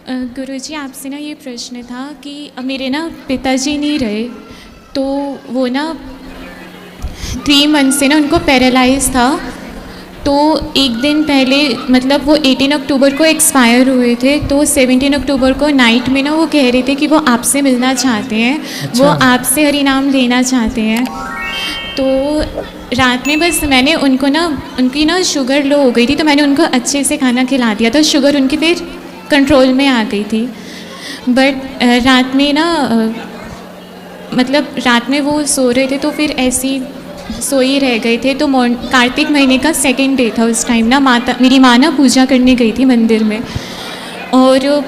गुरुजी आपसे ना ये प्रश्न था कि मेरे ना पिताजी नहीं रहे, तो वो ना 3 मंथ से ना उनको पैरालाइज था। तो एक दिन पहले मतलब वो 18 अक्टूबर को एक्सपायर हुए थे, तो 17 अक्टूबर को नाइट में ना वो कह रहे थे कि वो आपसे मिलना चाहते हैं। अच्छा। वो आपसे हरिनाम लेना चाहते हैं। तो रात में बस मैंने उनको ना, उनकी ना शुगर लो हो गई थी, तो मैंने उनको अच्छे से खाना खिला दिया था, शुगर उनकी फिर कंट्रोल में आ गई थी। बट रात में ना मतलब रात में वो सो रहे थे, तो फिर ऐसी सोई रह गए थे। तो कार्तिक महीने का 2nd डे था उस टाइम ना, मेरी माँ ना पूजा करने गई थी मंदिर में, और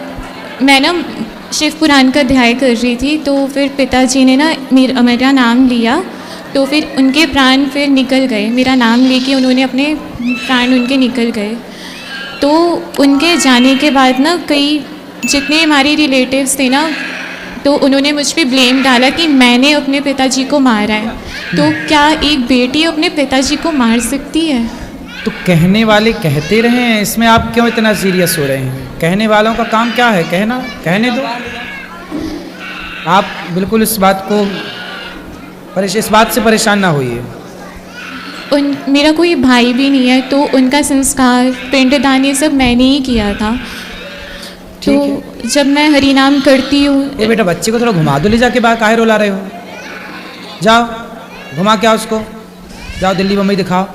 मैं ना शिव पुराण का अध्याय कर रही थी। तो फिर पिताजी ने ना मेरा नाम लिया, तो फिर उनके प्राण फिर निकल गए। मेरा नाम लेके उन्होंने अपने प्राण उनके निकल गए। तो उनके जाने के बाद ना कई जितने हमारे रिलेटिव्स थे ना, तो उन्होंने मुझ पे ब्लेम डाला कि मैंने अपने पिताजी को मारा है। तो क्या एक बेटी अपने पिताजी को मार सकती है? तो कहने वाले कहते रहे हैं, इसमें आप क्यों इतना सीरियस हो रहे हैं? कहने वालों का काम क्या है? कहना, कहने दो। आप बिल्कुल इस बात से परेशान ना होइए। मेरा कोई भाई भी नहीं है, तो उनका संस्कार पिंडदान ये सब मैंने ही किया था। तो जब मैं हरिनाम करती हूँ। ये बेटा बच्चे को थोड़ा घुमा दो, ले जाके बाहर काहे रुला रहे हो? जाओ घुमा के आओ उसको, जाओ दिल्ली बम्बई दिखाओ।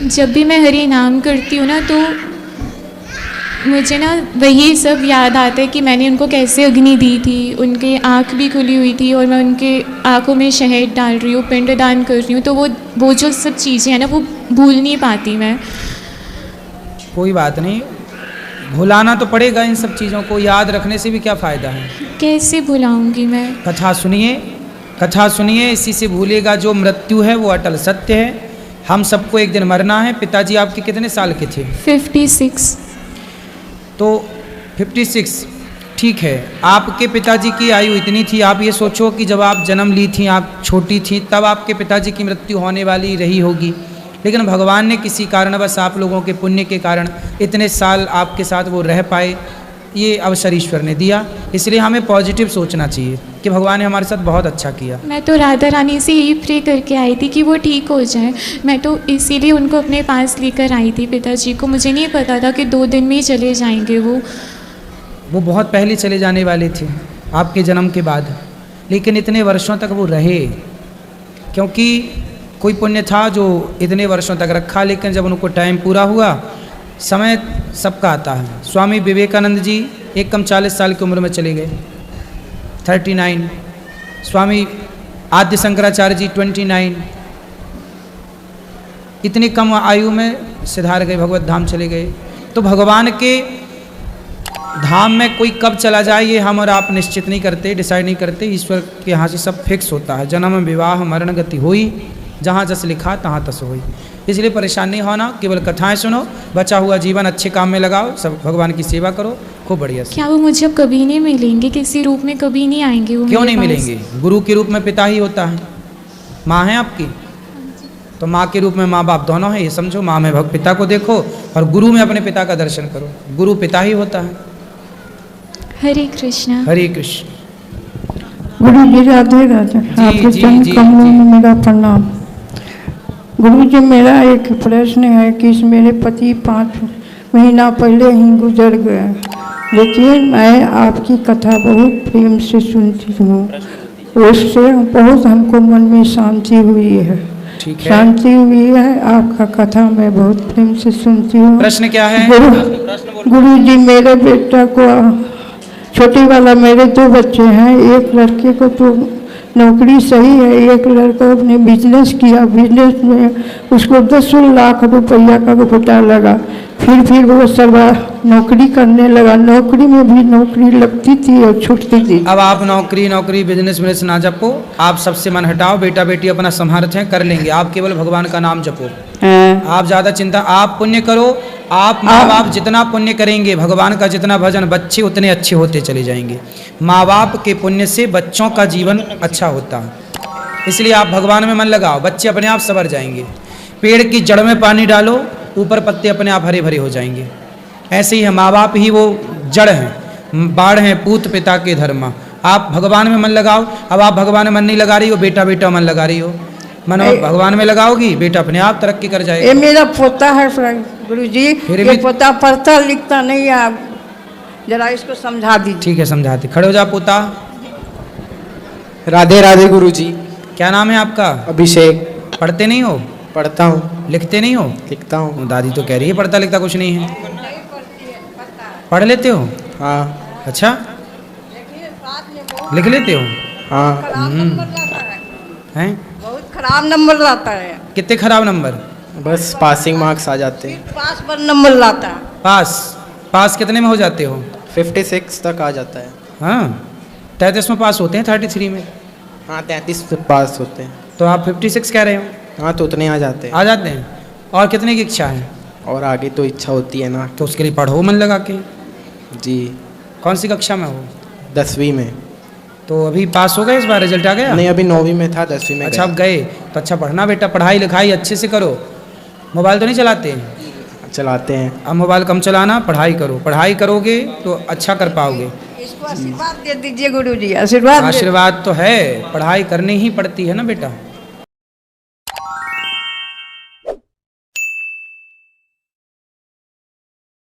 जब भी मैं हरि नाम करती हूँ ना, तो मुझे ना वही सब याद आता है कि मैंने उनको कैसे अग्नि दी थी। उनके आँख भी खुली हुई थी और मैं उनके आँखों में शहद डाल रही हूँ, पिंडदान कर रही हूँ। तो वो जो सब चीज़ें हैं ना, वो भूल नहीं पाती मैं। कोई बात नहीं, भुलाना तो पड़ेगा। इन सब चीज़ों को याद रखने से भी क्या फ़ायदा है? कैसे भुलाऊंगी मैं? कथा सुनिए, कथा सुनिए, इसी से भूलेगा। जो मृत्यु है वो अटल सत्य है। हम सबको एक दिन मरना है। पिताजी आपके कितने साल के थे? 56। तो 56 ठीक है। आपके पिताजी की आयु इतनी थी। आप ये सोचो कि जब आप जन्म ली थी, आप छोटी थी, तब आपके पिताजी की मृत्यु होने वाली रही होगी। लेकिन भगवान ने किसी कारणवश आप लोगों के पुण्य के कारण इतने साल आपके साथ वो रह पाए, ये अवसर ईश्वर ने दिया। इसलिए हमें पॉजिटिव सोचना चाहिए कि भगवान ने हमारे साथ बहुत अच्छा किया। मैं तो राधा रानी से यही प्रे करके आई थी कि वो ठीक हो जाए। मैं तो इसीलिए उनको अपने पास लेकर आई थी पिताजी को। मुझे नहीं पता था कि 2 दिन में ही चले जाएंगे वो बहुत पहले चले जाने वाले थे आपके जन्म के बाद, लेकिन इतने वर्षों तक वो रहे, क्योंकि कोई पुण्य था जो इतने वर्षों तक रखा। लेकिन जब उनको टाइम पूरा हुआ, समय सबका आता है। स्वामी विवेकानंद जी एक कम 40 साल की उम्र में चले गए, 39। स्वामी आद्य शंकराचार्य जी 29। इतनी कम आयु में सिधार गए, भगवत धाम चले गए। तो भगवान के धाम में कोई कब चला जाए ये हम और आप निश्चित नहीं करते, डिसाइड नहीं करते। ईश्वर के यहाँ से सब फिक्स होता है। जन्म विवाह मरण गति हुई, जहाँ जस लिखा तहाँ तस हुई। इसलिए परेशान नहीं होना, केवल कथाएं सुनो, बचा हुआ जीवन अच्छे काम में लगाओ, सब भगवान की सेवा करो, खूब बढ़िया से। क्या वो मुझे अब कभी नहीं मिलेंगे? किसी रूप में कभी नहीं आएंगे वो? क्यों नहीं मिलेंगे? गुरु के रूप में पिता ही होता है। माँ है आपकी, तो माँ के रूप में माँ बाप दोनों हैं, ये समझो। माँ में भक्त पिता को देखो और गुरु में अपने पिता का दर्शन करो। गुरु पिता ही होता है। हरे कृष्णा। हरे कृष्ण। गुरु जी राधे राधे। आपके चरण कमलों में मेरा प्रणाम। गुरु जी, मेरा एक प्रश्न है कि मेरे पति 5 महीना पहले ही गुजर गए, लेकिन मैं आपकी कथा बहुत प्रेम से सुनती हूँ। उससे बहुत हमको मन में शांति हुई है। शांति हुई है। आपका कथा मैं बहुत प्रेम से सुनती हूँ। प्रश्न क्या है? गुरु जी, मेरे बेटा को, छोटे वाला, मेरे 2 बच्चे हैं। एक लड़के को तो नौकरी सही है, एक लड़का अपने बिजनेस किया, बिजनेस में उसको 10 लाख रुपया का घोटाला लगा। फिर वो सर्वा नौकरी करने लगा। नौकरी में भी नौकरी लगती थी और छूटती थी। अब आप नौकरी बिजनेस ना जपो, आप सबसे मन हटाओ। बेटा बेटी अपना समर्थ हैं, कर लेंगे। आप केवल भगवान का नाम जपो। आप ज़्यादा चिंता, आप पुण्य करो। आप माँ बाप जितना पुण्य करेंगे, भगवान का जितना भजन, बच्चे उतने अच्छे होते चले जाएंगे। माँ बाप के पुण्य से बच्चों का जीवन अच्छा होता है। इसलिए आप भगवान में मन लगाओ, बच्चे अपने आप संवर जाएंगे। पेड़ की जड़ में पानी डालो, ऊपर पत्ते अपने आप हरे भरे हो जाएंगे। ऐसे ही है, माँ बाप ही वो जड़ हैं, बाढ़ हैं पूत पिता के धर्म। आप भगवान में मन लगाओ। अब आप भगवान में मन नहीं लगा रही हो, बेटा बेटा मन लगा रही हो। मन भगवान में लगाओगी, बेटा अपने आप तरक्की कर जाएगा। ये मेरा पोता है गुरुजी, फिर ये भी- पोता पढ़ता लिखता नहीं है, आप जरा इसको समझा दीजिए। ठीक है, समझाते। खड़े हो जा पोता। राधे राधे गुरुजी। क्या नाम है आपका? अभिषेक। पढ़ते नहीं हो? पढ़ता हूँ, लिखते नहीं हो? लिखता हूँ। दादी तो कह रही है पढ़ता लिखता कुछ नहीं है। पढ़ लेते हो? हाँ अच्छा, लिख लेते हो? हाँ। खराब नंबर लाता है, हैं? बहुत खराब नंबर लाता है, कितने खराब नंबर? बस पासिंग मार्क्स आ जाते हैं। पास पर नंबर लाता है। पास कितने में हो जाते हो? 56 तक आ जाता है। हाँ, 33 में पास होते हैं, 33 में। हाँ 33 से पास होते हैं। तो आप 56 कह रहे हो? हाँ तो उतने आ जाते हैं। आ जाते हैं। और कितने की इच्छा है? और आगे तो इच्छा होती है ना। तो उसके लिए पढ़ो मन लगा के। जी। कौन सी कक्षा में हो? 10वीं में। तो अभी पास हो गए, इस बार रिजल्ट आ गया? नहीं, अभी 9वीं में था, 10वीं में अच्छा, गया। आप गए तो अच्छा पढ़ना बेटा, पढ़ाई लिखाई अच्छे से करो। मोबाइल तो नहीं चलाते? चलाते हैं। अब मोबाइल कम चलाना, पढ़ाई करो। पढ़ाई करोगे तो अच्छा कर पाओगे। इसको आशीर्वाद दे दीजिए गुरुजी, आशीर्वाद दे- आशीर्वाद तो है, पढ़ाई करनी ही पड़ती है ना बेटा।